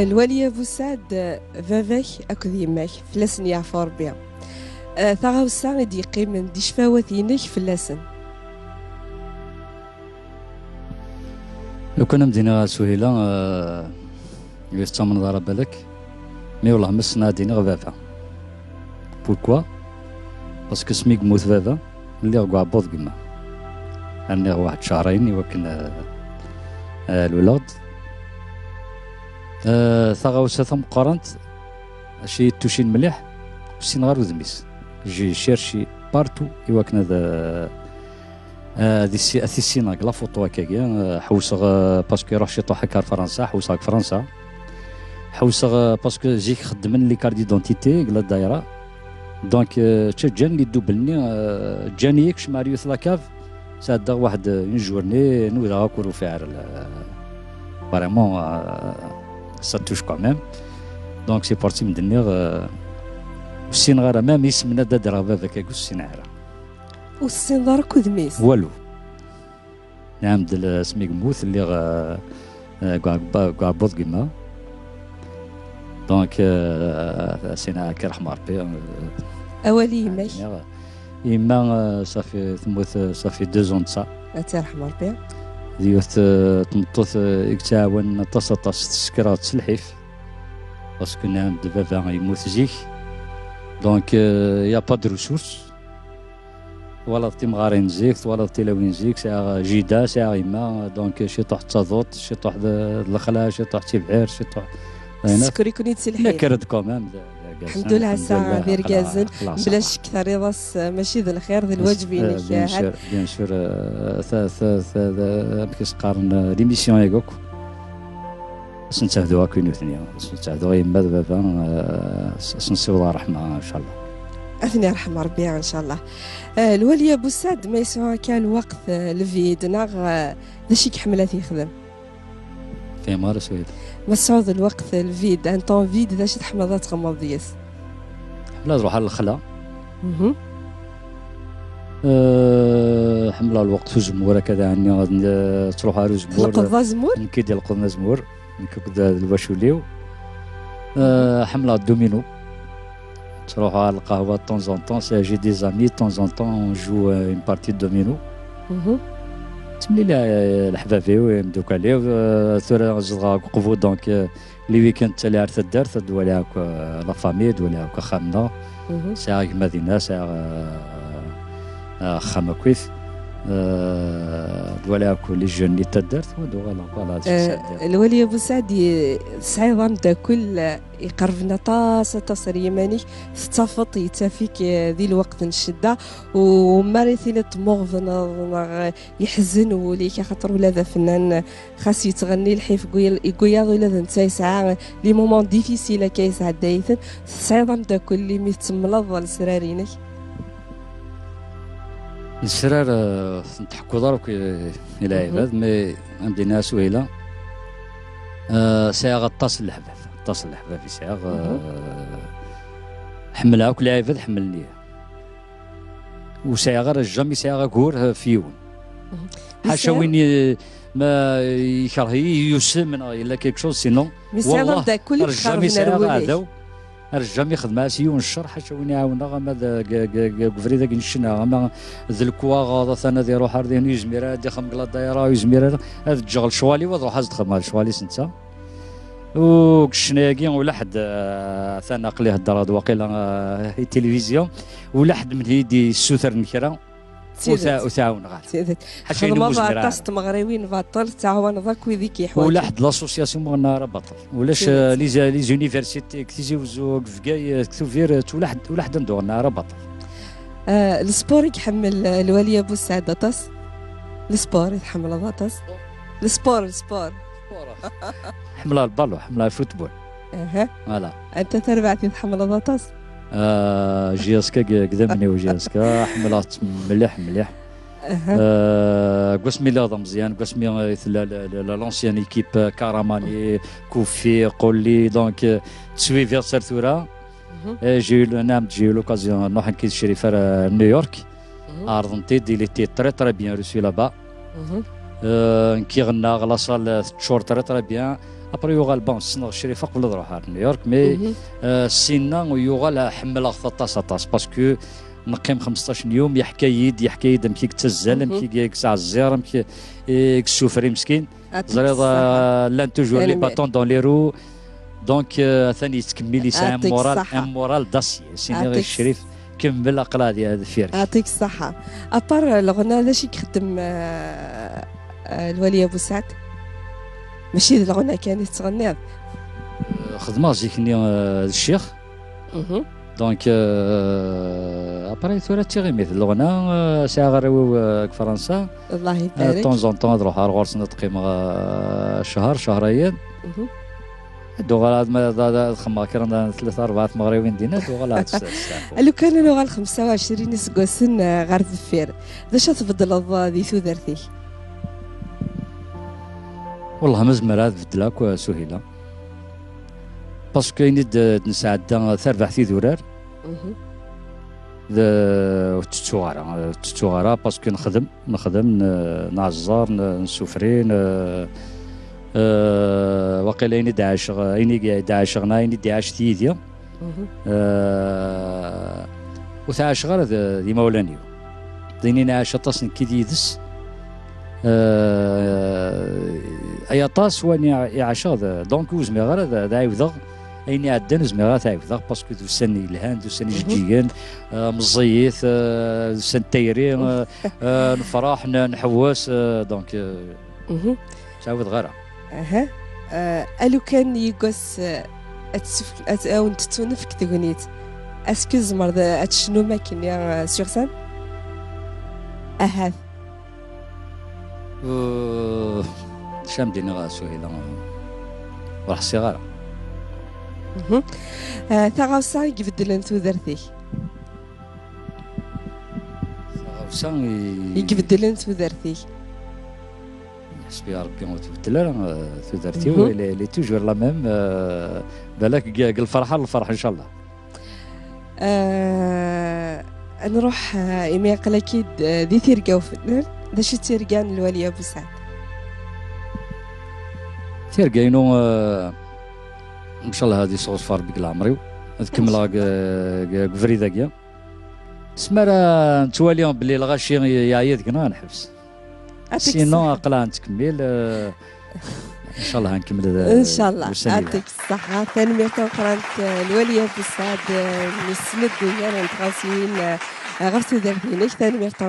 الوالية بوسعد فافاك أكد يماك فلاسن يعفو ربي ثاغا وسا دي قيمن دي شفاوثينك فلاسن. لو كان مدينة سهيلة يستمر ضرب بالك مي والله مسنا دينا غفافا. بوركوا؟ باسكو سميك موت فافا اللي غوا عبوض كما أنا واحد شهرين يوكن الولاد ثغاوسة ثم قارنت شي توشين مليح وسين غير وذميس جي شيرشي بارتو يوكن هذا هذه السيناغ لا فوتو هكاكيا حوسغ باسكو يروح شي طوح هكا لفرنسا حوسغ فرنسا حوسغ باسكو جيك خدمن لي كارت ديدونتيتي قلا الدايره دونك جان لي دوبلني جاني يكش ماريوث لاكاف سادا واحد اون جورني نوضا هاكورو فاعل فريمون سا توش كوميم دونك سي بارتي من دنيغ والسين غير مام يسمنا دادرا فافاك السين عارة والسين دار كودميس والو نعم دل سميك موث اللي قاع بوض كيما دونك سينا كي رحمة ربي أولي يماك يما صافي ثموث صافي 2 ans أتي رحمة ربي ديوث تمطوث يتعاون طاس تسكرا تسلحيف باسكو نعم دو فافا يموت زيك دونك يا با دو ريسورس ولا تيمغارين زيك ولا تيلاوين زيك ساعة جيدا ساعة يما دونك شي طوح تزوط شي طوح الخلا شي طوح تيبعير شي طوح سكري كوني تسلحيف نكرد كومام الحمد لله ساعة دير كازن بلاش كثر يضاس ماشي ذا الخير ذا الواجبين بيان سور كيس قارن ليميسيون ياكوك سنتهدوها كوينو ثانية سنتهدوها يما بابا سنسيو الله رحمة ان شاء الله أثني رحمة ربي إن شاء الله. الوالية بوسعد ما يسوى كان وقت الفيد ناغ ذا شي كحملات يخدم في مارس ويد مسعود الوقت الفيد ان طون فيد ذا شي تحملات تغمض ديس حملة تروح على الخلا حملة الوقت في زمور كذا يعني غادي تروح على زمور القضاء زمور كي ديال القضاء زمور كدا الباشوليو حملة الدومينو تروح على القهوة طون زون طون سي جي دي زامي طون زون طون اون جو اون بارتي دومينو تملي لها الحبابي ويمدوك عليه ثورة زغا قفو دونك لي ويكاند تالي عرث الدار تدوا لها لا فامي دوا لها خامنا ساعة مدينة ساعة خامة كويس دوا لها لي جون اللي تدارت ودوا فوالا الوالية بوسعد سعي ظن دا كل يقربنا طاس اليماني ستفط يتافيك ذي الوقت الشدة ومارثي تموغ يحزن وليك خاطر ولا ذا فنان خاص يتغني الحيف يقويا ولا ذا نتا يسعى لي مومون ديفيسيل كيسعى دايثن سعي ظن دا كل اللي متملظ لسرارينك السرار نتحكو ضرك الى عباد مي عندي ناس ويلا ساعة غطاس الحباب طاس الحباب في ساعة حملها وكل عباد حملني وساعة غير الجامي ساعة كور فيون حاشا وين ما يكره يسمن الا كيك شوز سينو والله الجامي ساعة هذا الرجال يخدم سيون الشر حاشا وين يعاونا غما كفريدا كنشنا غما ذلكوا غاضا ثنا دي روح اردين يزمير هادي خمقلا دايره يزمير هذا الجغل شوالي وضروح هاز تخدم شوالي سنتا وكشناكي ولا حد ثنا قليه الدراد واقيلا هي تلفزيون ولا حد من هيدي السوثر نكرا وتعاون غير حاشا ما طاست مغربيين باطل تعاون ذاك وذيك يحوال ولا حد لاسوسياسيون مغنى راه باطل ولاش لي زونيفرسيتي كتيجيو زوج فكاي كتوفير ولا حد عنده غنى راه باطل السبور يحمل الوالية بوسعد طاس السبور يتحمل طاس السبور حملها البالو حملها الفوتبول فوالا انت تربعتي تحمل طاس جياسكا قدامني وجياسكا حملات مليح قسمي لا مزيان قسمي لونسيان ايكيب كاراماني كوفي قولي دونك تسويفي سيرتورا جي لوكازيون نروح نكيد الشريفه نيويورك ارجنتين il était très très bien reçu là-bas كي غنى غلاصال شور تري تري بيان ابري يوغال بون السنه الشريفه قبل نروح نيويورك مي السنه ويوغال حمل 13 باسكو نقيم 15 يوم يحكي يد امكي تزال امكي ساعه الزير امكي السوفري مسكين زريض لان توجور لي باتون دون لي رو دونك ثاني تكمل يسعى مورال داسي سيني الشريف كمل اقلا ديال الفيرك. يعطيك الصحه. ابار الغنى لاش يخدم الولي ابو سعد ماشي الغنى كان تغني خدمه زيكني الشيخ دونك ابري ثورة تيغي مثل الغنى ساعه غير فرنسا الله يبارك طون زون طون نروح غورس نتقيم شهرين دوغالات ما خما كرنا 3-4 مغربيين دينا دوغالات لو كان لغه 25 سكوسن غير ذفير باش تبدل ذي ثوذرتي والله مزمر هذا بدلاك سهيله باسكو ينيد نساعد تربح في ذرار تتوغارا باسكو نخدم نعزر نسوفرين وقيل اني داعشغنا اني داعش تيديا وتعاش غير دي مولانيو ديني نعاش طاسن كي ديدس اي طاس واني يعاش دونك وزمي غير دا يفضغ ايني عدن وزمي غير تايفضغ باسكو دوساني الهان دوساني جديان مزيث دوسان تايرين نفرح نحواس دونك تعاود غير الو كان يقص او تتونفك تغنيت اسكو زمر اتشنو ماكن يا سيغسان شام دينا سهيله راح صغار ثغاوسا يبدل انتو درتي ثغاوسا يبدل انتو درتي حسبي يا ربي وتبدل تودرتي لي توجور لا ميم بالك الفرحه ان شاء الله. نروح إيمي قلاكيد دي تيرقاو فنان داش تيرقان الوالي ابو سعد تيرقاينو ان شاء الله هذه صوص فار بك العمري تكمل فريده كيا سمارا نتواليهم بلي الغاشي يعيط كنا نحبس سينو اقلا نتكمل ان شاء الله هنكمل ان شاء الله. يعطيك الصحه. ثاني ميرتون قرانت الواليه ابو سعد من السند ديالنا نتغاسين غير تدرتينك ثاني ميرتون